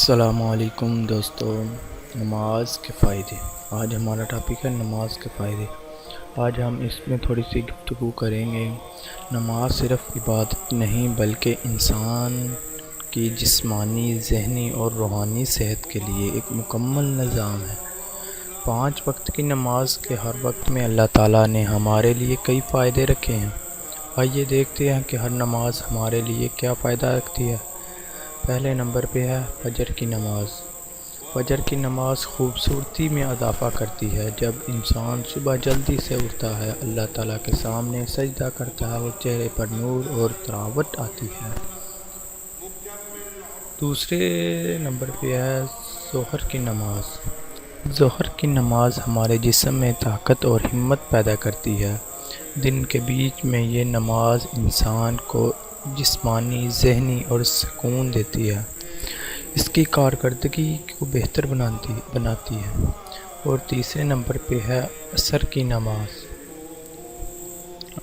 السلام علیکم دوستو، نماز کے فائدے۔ آج ہمارا ٹاپک ہے نماز کے فائدے۔ آج ہم اس میں تھوڑی سی گفتگو کریں گے۔ نماز صرف عبادت نہیں بلکہ انسان کی جسمانی، ذہنی اور روحانی صحت کے لیے ایک مکمل نظام ہے۔ 5 وقت کی نماز کے ہر وقت میں اللہ تعالیٰ نے ہمارے لیے کئی فائدے رکھے ہیں۔ آئیے دیکھتے ہیں کہ ہر نماز ہمارے لیے کیا فائدہ رکھتی ہے۔ پہلے نمبر پہ ہے فجر کی نماز۔ فجر کی نماز خوبصورتی میں اضافہ کرتی ہے۔ جب انسان صبح جلدی سے اٹھتا ہے، اللہ تعالیٰ کے سامنے سجدہ کرتا ہے اور چہرے پر نور اور تراوٹ آتی ہے۔ دوسرے نمبر پہ ہے ظہر کی نماز۔ ظہر کی نماز ہمارے جسم میں طاقت اور ہمت پیدا کرتی ہے۔ دن کے بیچ میں یہ نماز انسان کو جسمانی، ذہنی اور سکون دیتی ہے۔ اس کی کارکردگی کو بہتر بناتی ہے۔ اور تیسرے نمبر پہ ہے عصر کی نماز۔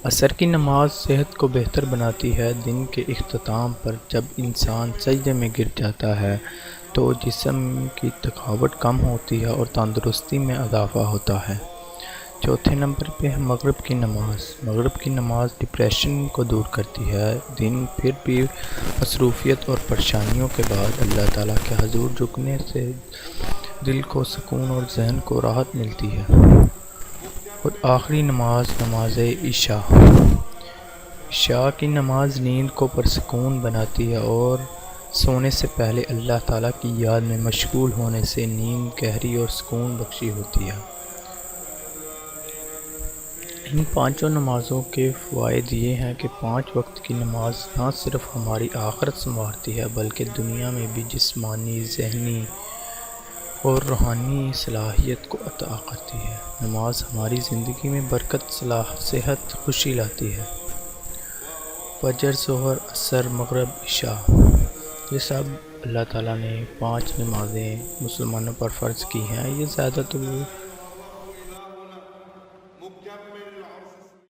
عصر کی نماز صحت کو بہتر بناتی ہے۔ دن کے اختتام پر جب انسان سجدے میں گر جاتا ہے تو جسم کی تھکاوٹ کم ہوتی ہے اور تندرستی میں اضافہ ہوتا ہے۔ چوتھے نمبر پہ ہے مغرب کی نماز۔ مغرب کی نماز ڈپریشن کو دور کرتی ہے۔ دن پھر بھی مصروفیت اور پریشانیوں کے بعد اللہ تعالیٰ کے حضور جھکنے سے دل کو سکون اور ذہن کو راحت ملتی ہے۔ اور آخری نماز عشاء۔ عشاء کی نماز نیند کو پرسکون بناتی ہے اور سونے سے پہلے اللہ تعالیٰ کی یاد میں مشغول ہونے سے نیند گہری اور سکون بخشی ہوتی ہے۔ ان 5 نمازوں کے فوائد یہ ہیں کہ 5 وقت کی نماز نہ صرف ہماری آخرت سنوارتی ہے بلکہ دنیا میں بھی جسمانی، ذہنی اور روحانی صلاحیت کو عطا کرتی ہے۔ نماز ہماری زندگی میں برکت، صحت، خوشی لاتی ہے۔ فجر، ظہر، عصر، مغرب، عشاء، یہ سب اللہ تعالیٰ نے 5 نمازیں مسلمانوں پر فرض کی ہیں۔ یہ زیادہ تو